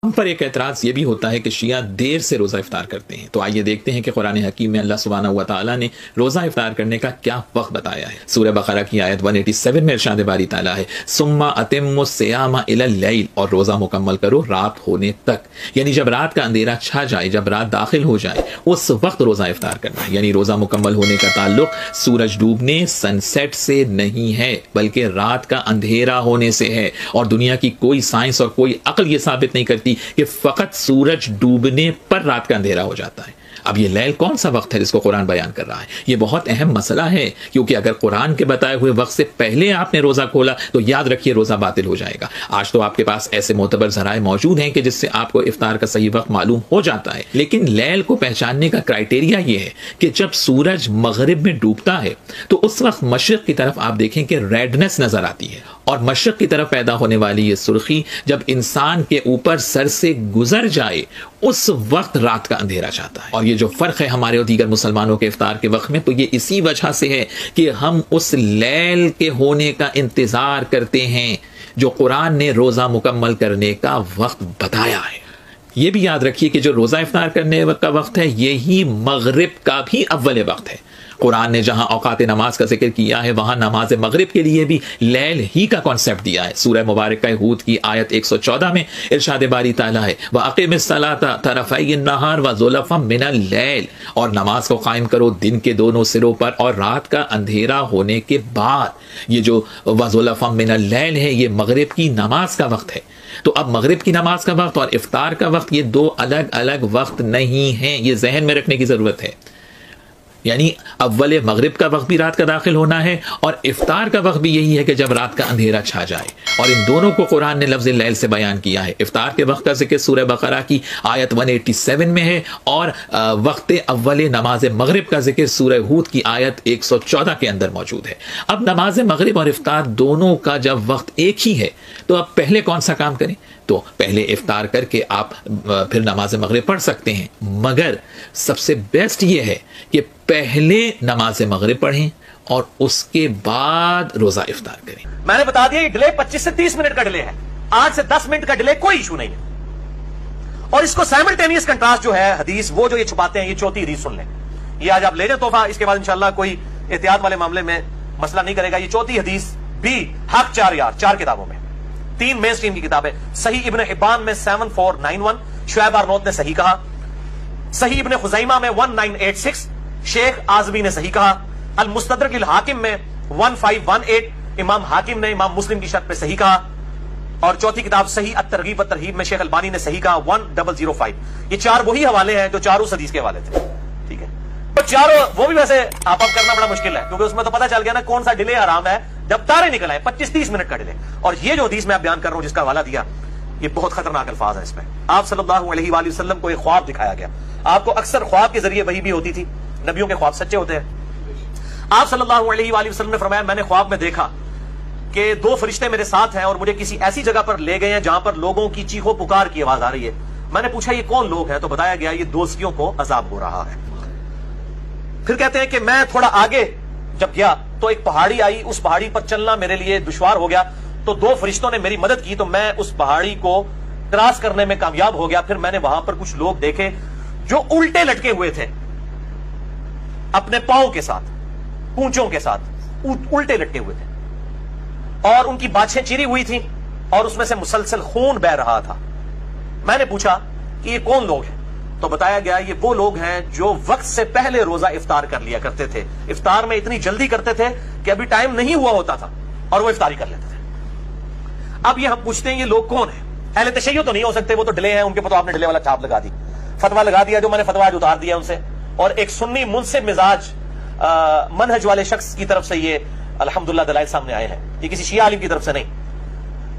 ہم پر ایک اعتراض یہ بھی ہوتا ہے کہ شیعہ دیر سے روزہ افطار کرتے ہیں، تو آئیے دیکھتے ہیں کہ قرآن حکیم میں اللہ سبحانہ و تعالیٰ نے روزہ افطار کرنے کا کیا وقت بتایا ہے۔ سورہ بقرہ کی آیت 187 میں ارشاد باری تعالیٰ ہے ثم اتموا الصیام الی اللیل، اور روزہ مکمل کرو رات ہونے تک، یعنی جب رات کا اندھیرا چھا جائے، جب رات داخل ہو جائے اس وقت روزہ افطار کرنا ہے۔ یعنی روزہ مکمل ہونے کا تعلق سورج ڈوبنے سن سیٹ سے نہیں ہے بلکہ رات کا اندھیرا ہونے سے ہے، اور دنیا کی کوئی سائنس اور کوئی عقل یہ ثابت نہیں کرتی کہ فقط سورج ڈوبنے پر رات کا اندھیرا ہو جاتا ہے۔ اب یہ لیل کون سا وقت ہے جس کو قرآن بیان کر رہا ہے؟ یہ بہت اہم مسئلہ ہے، کیونکہ اگر قرآن کے بتائے ہوئے وقت سے پہلے آپ نے روزہ کھولا تو یاد رکھیے روزہ باطل ہو جائے گا۔ آج تو آپ کے پاس ایسے معتبر ذرائع موجود ہیں کہ جس سے آپ کو افطار کا صحیح وقت معلوم ہو جاتا ہے، لیکن لیل کو پہچاننے کا کرائٹیریا یہ ہے کہ جب سورج مغرب میں ڈوبتا ہے تو اس وقت مشرق کی طرف آپ دیکھیں کہ ریڈنس نظر آتی ہے، اور مشرق کی طرف پیدا ہونے والی یہ سرخی جب انسان کے اوپر سر سے گزر جائے اس وقت رات کا اندھیرا چاہتا ہے۔ اور یہ جو فرق ہے ہمارے اور دیگر مسلمانوں کے افطار کے وقت میں، تو یہ اسی وجہ سے ہے کہ ہم اس لیل کے ہونے کا انتظار کرتے ہیں جو قرآن نے روزہ مکمل کرنے کا وقت بتایا ہے۔ یہ بھی یاد رکھیے کہ جو روزہ افطار کرنے کا وقت ہے یہی مغرب کا بھی اول وقت ہے۔ قرآن نے جہاں اوقات نماز کا ذکر کیا ہے وہاں نماز مغرب کے لیے بھی لیل ہی کا کانسیپٹ دیا ہے۔ سورہ مبارکہ ہود کی آیت 114 میں ارشاد باری تعالیٰ ہے وَأَقِمِ الصَّلَاةَ طَرَفَيِ النَّهَارِ وَزُلَفًا مِنَ اللَّيْلِ، اور نماز کو قائم کرو دن کے دونوں سروں پر اور رات کا اندھیرا ہونے کے بعد۔ یہ جو وَزُلَفًا مِنَ اللَّيْلِ ہے یہ مغرب کی نماز کا وقت ہے۔ تو اب مغرب کی نماز کا وقت اور افطار کا وقت یہ دو الگ الگ وقت نہیں ہیں، یہ ذہن میں رکھنے کی ضرورت ہے۔ یعنی اول مغرب کا وقت بھی رات کا داخل ہونا ہے اور افطار کا وقت بھی یہی ہے کہ جب رات کا اندھیرا چھا جائے، اور ان دونوں کو قرآن نے لفظ لیل سے بیان کیا ہے۔ افطار کے وقت کا ذکر سورہ بقرہ کی آیت 187 میں ہے، اور وقت اول نماز مغرب کا ذکر سورہ ہود کی آیت 114 کے اندر موجود ہے۔ اب نماز مغرب اور افطار دونوں کا جب وقت ایک ہی ہے تو اب پہلے کون سا کام کریں؟ تو پہلے افطار کر کے آپ پھر نماز مغرب پڑھ سکتے ہیں، مگر سب سے بیسٹ یہ ہے کہ پہلے نماز مغرب پڑھیں اور اس کے بعد روزہ افطار کریں۔ میں نے بتا دیا یہ ڈیلے 25 سے 30 منٹ کا ڈیلے ہے، 8 سے 10 منٹ کا ڈیلے کوئی ایشو نہیں ہے۔ اور اس کو سائملٹینیس کنٹراسٹ جو ہے حدیث وہ جو یہ چھپاتے ہیں، یہ چوتھی حدیث سن لیں، یہ آج آپ لے لیں تحفہ، اس کے بعد انشاءاللہ کوئی احتیاط والے معاملے میں مسئلہ نہیں کرے گا۔ یہ چوتھی حدیث بھی حق 4 کتابوں میں، 3 مین سٹریم کی کتابیں، صحیح ابن حبان میں 7491، شعیب ارنوت نے صحیح کہا، صحیح ابن خزیمہ میں 1986، شیخ آزمی نے صحیح کہا، المستدرک الحاکم میں 1518، امام حاکم نے امام مسلم کی شرط پہ صحیح کہا، اور چوتھی کتاب صحیح الترغیب والترہیب میں شیخ البانی نے صحیح کہا 1005۔ یہ 4 وہی حوالے ہیں جو چاروں حدیث کے حوالے تھے، ٹھیک ہے۔ تو چاروں وہ بھی ویسے آپ کرنا بڑا مشکل ہے کیونکہ اس میں تو پتہ چل گیا نا کون سا ڈیلے حرام ہے جب تارے نکل آئے، 25-30 منٹ کا ڈیلے۔ اور یہ جو حدیث میں بیان کر رہا ہوں جس کا حوالہ دیا، یہ بہت خطرناک الفاظ ہیں اس میں۔ آپ صلی اللہ علیہ وآلہ وسلم کو ایک خواب دکھایا گیا، آپ کو اکثر خواب کے ذریعے وحی بھی ہوتی تھی، نبیوں کے خواب سچے ہوتے ہیں۔ آپ صلی اللہ علیہ وآلہ وسلم نے فرمایا میں نے خواب میں دیکھا کہ 2 فرشتے میرے ساتھ ہیں اور مجھے کسی ایسی جگہ پر لے گئے ہیں جہاں پر لوگوں کی چیخو پکار کی آواز آ رہی ہے۔ میں نے پوچھا یہ کون لوگ ہیں؟ تو بتایا گیا یہ دوزخیوں کو عذاب ہو رہا ہے۔ پھر کہتے ہیں کہ میں تھوڑا آگے جب گیا تو ایک پہاڑی آئی، اس پہاڑی پر چلنا میرے لیے دشوار ہو گیا، تو 2 فرشتوں نے میری مدد کی تو میں اس پہاڑی کو کراس کرنے میں کامیاب ہو گیا۔ پھر میں نے وہاں پر کچھ لوگ دیکھے جو الٹے لٹکے ہوئے تھے، اپنے پاؤں کے ساتھ، پونچوں کے ساتھ الٹے لٹکے ہوئے تھے، اور ان کی باچھیں چری ہوئی تھیں اور اس میں سے مسلسل خون بہ رہا تھا۔ میں نے پوچھا کہ یہ کون لوگ ہیں؟ تو بتایا گیا یہ وہ لوگ ہیں جو وقت سے پہلے روزہ افطار کر لیا کرتے تھے، افطار میں اتنی جلدی کرتے تھے کہ ابھی ٹائم نہیں ہوا ہوتا تھا اور وہ افطاری کر لیتے تھے۔ اب یہ ہم پوچھتے ہیں یہ لوگ کون ہیں؟ اہل تشیع تو نہیں ہو سکتے، وہ تو ڈلے ہیں، ان کے پتہ آپ نے ڈلے والا چھاپ لگا دی، فتویٰ لگا دیا، جو میں نے فتویٰ اتار دیا ان سے، اور ایک سنی منصف مزاج منہج والے شخص کی طرف سے یہ الحمدللہ دلائل سامنے آئے ہیں، یہ کسی شیعہ عالم کی طرف سے نہیں۔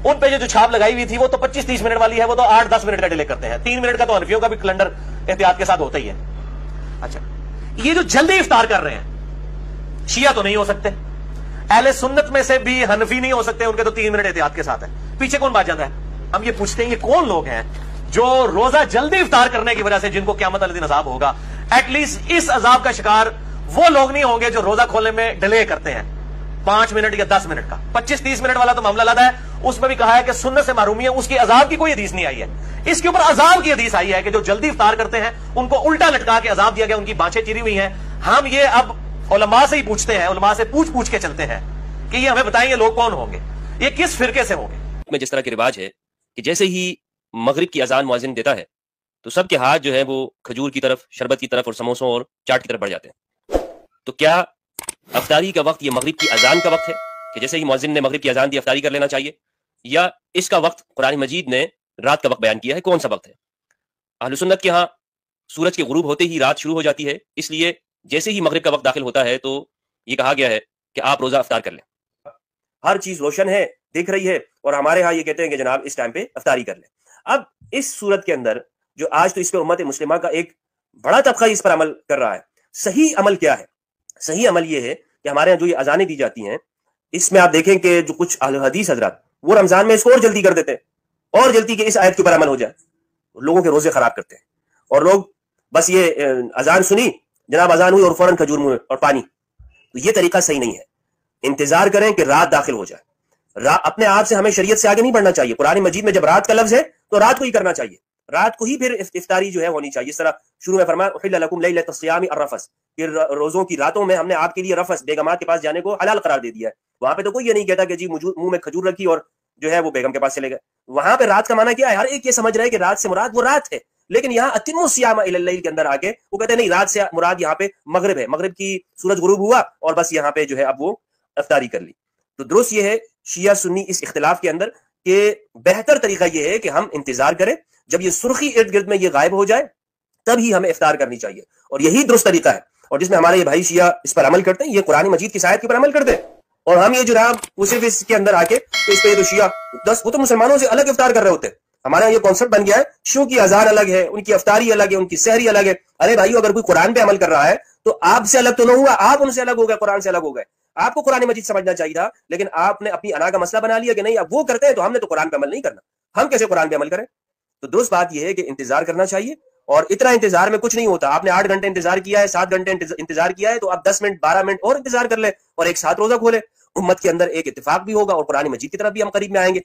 ان پہ جو چھاپ لگائی ہوئی تھی وہ تو 25-30 منٹ والی ہے، وہ تو 8-10 منٹ کا ڈیلے کرتے ہیں، 3 منٹ کا تو حنفیوں کا بھی کیلنڈر احتیاط کے ساتھ ہوتا ہی ہے۔ اچھا یہ جو جلدی افطار کر رہے ہیں شیعہ تو نہیں ہو سکتے، اہل سنت میں سے بھی حنفی نہیں ہو سکتے، ان کے تو 3 منٹ احتیاط کے ساتھ ہے۔ پیچھے کون بات جاتا ہے؟ ہم یہ پوچھتے ہیں یہ کون لوگ ہیں جو روزہ جلدی افطار کرنے کی وجہ سے جن کو قیامت والے دن عذاب ہوگا؟ ایٹ لیسٹ اس عذاب کا شکار وہ لوگ نہیں ہوں گے جو روزہ کھولنے میں ڈیلے کرتے ہیں، 5 منٹ یا 10 منٹ کا. 25-30 منٹ والا تو معاملہ لگا ہے, اس میں بھی کہا ہے کہ سنت سے محرومی ہے, اس کی عذاب کی کوئی حدیث نہیں آئی ہے. اس کے اوپر عذاب کی حدیث آئی ہے کہ جو جلدی افطار کرتے ہیں ان کو الٹا لٹکا کے عذاب دیا گیا, ان کی بانچیں چری ہوئی ہیں. ہم یہ اب علماء سے ہی پوچھتے ہیں, علماء سے پوچھ کے چلتے ہیں کہ یہ ہمیں بتائیں یہ لوگ کون ہوں گے, یہ کس فرقے سے ہوں گے. میں جس طرح کے رواج ہے کہ جیسے ہی مغرب کی اذان مؤذن دیتا ہے تو سب کے ہاتھ جو ہے وہ کھجور کی طرف, شربت کی طرف اور سموسوں اور چاٹ کی طرف بڑھ جاتے ہیں. تو کیا افطاری کا وقت یہ مغرب کی اذان کا وقت ہے کہ جیسے ہی مؤذن نے مغرب کی اذان دی افطاری کر لینا چاہیے, یا اس کا وقت قرآن مجید نے رات کا وقت بیان کیا ہے, کون سا وقت ہے؟ اہل سنت کے ہاں سورج کے غروب ہوتے ہی رات شروع ہو جاتی ہے, اس لیے جیسے ہی مغرب کا وقت داخل ہوتا ہے تو یہ کہا گیا ہے کہ آپ روزہ افطار کر لیں. ہر چیز روشن ہے, دیکھ رہی ہے, اور ہمارے ہاں یہ کہتے ہیں کہ جناب اس ٹائم پہ افطاری کر لیں. اب اس صورت کے اندر جو آج تو اس پہ امت مسلمہ کا ایک بڑا طبقہ اس پر عمل کر رہا ہے. صحیح عمل کیا ہے؟ صحیح عمل یہ ہے کہ ہمارے یہاں جو یہ اذانیں دی جاتی ہیں اس میں آپ دیکھیں کہ جو کچھ اہل حدیث حضرات وہ رمضان میں اس کو اور جلدی کر دیتے ہیں, اور جلدی کہ اس آیت کے اوپر عمل ہو جائے, لوگوں کے روزے خراب کرتے ہیں. اور لوگ بس یہ اذان سنی, جناب اذان ہوئی اور فوراً کھجور منہ اور پانی. تو یہ طریقہ صحیح نہیں ہے. انتظار کریں کہ رات داخل ہو جائے. اپنے آپ سے ہمیں شریعت سے آگے نہیں بڑھنا چاہیے. قرآن مجید میں جب رات کا لفظ ہے تو رات کو ہی کرنا چاہیے, رات کو ہی پھر افطاری جو ہے ہونی چاہیے. اس طرح شروع میں فرمایا احل لکم لیلۃ الصیام الرفث, پھر روزوں کی راتوں میں ہم نے آپ کے لیے رفث, بیگمات کے پاس جانے کو حلال قرار دے دیا ہے. وہاں پہ تو کوئی یہ نہیں کہتا کہ جی منہ میں کھجور رکھی اور جو ہے وہ بیگم کے پاس چلے گئے. وہاں پہ رات کا معنی کیا ہے؟ ہر ایک یہ سمجھ رہا ہے کہ رات سے مراد وہ رات ہے, لیکن یہاں اتموا الصیام الی اللیل کے اندر آ کے وہ کہتے ہیں نہیں, رات سے مراد یہاں پہ مغرب ہے, مغرب کی سورج غروب ہوا اور بس یہاں پہ جو ہے اب وہ افطاری کر لی. تو درست یہ ہے شیعہ سنی اس اختلاف کے اندر کہ بہتر طریقہ یہ ہے کہ ہم انتظار کریں, جب یہ سرخی ارد گرد میں یہ غائب ہو جائے تب ہی ہمیں افطار کرنی چاہیے, اور یہی درست طریقہ ہے. اور جس میں ہمارے یہ بھائی شیعہ اس پر عمل کرتے ہیں, یہ قرآن مجید کی آیت کے اوپر عمل کرتے ہیں, اور ہم یہ جناب وہ صرف اس کے اندر آ کے تو اس پہ تو شیعہ 10 وہ تو مسلمانوں سے الگ افطار کر رہے ہوتے ہیں. ہمارے یہاں یہ کانسیپٹ بن گیا ہے شیعوں کی اذان الگ ہے, ان کی افطاری الگ ہے, ان کی سحری الگ ہے. ارے بھائیو, اگر کوئی قرآن پہ عمل کر رہا ہے تو آپ سے الگ تو نہ ہوا, آپ ان سے الگ ہو گئے, قرآن سے الگ ہو گئے. آپ کو قرآن مجید سمجھنا چاہیے تھا, لیکن آپ نے اپنی انا کا مسئلہ بنا لیا کہ نہیں اب وہ کرتے ہیں تو ہم نے تو قرآن پہ عمل نہیں کرنا, ہم کیسے قرآن پہ عمل کریں. تو درست بات یہ ہے کہ انتظار کرنا چاہیے, اور اتنا انتظار میں کچھ نہیں ہوتا. آپ نے 8 گھنٹے انتظار کیا ہے, 7 گھنٹے انتظار کیا ہے, تو آپ 10 منٹ 12 منٹ اور انتظار کر لیں اور ایک ساتھ روزہ کھولے. امت کے اندر ایک اتفاق بھی ہوگا اور قرآن مجید کی طرف بھی ہم قریب میں آئیں گے.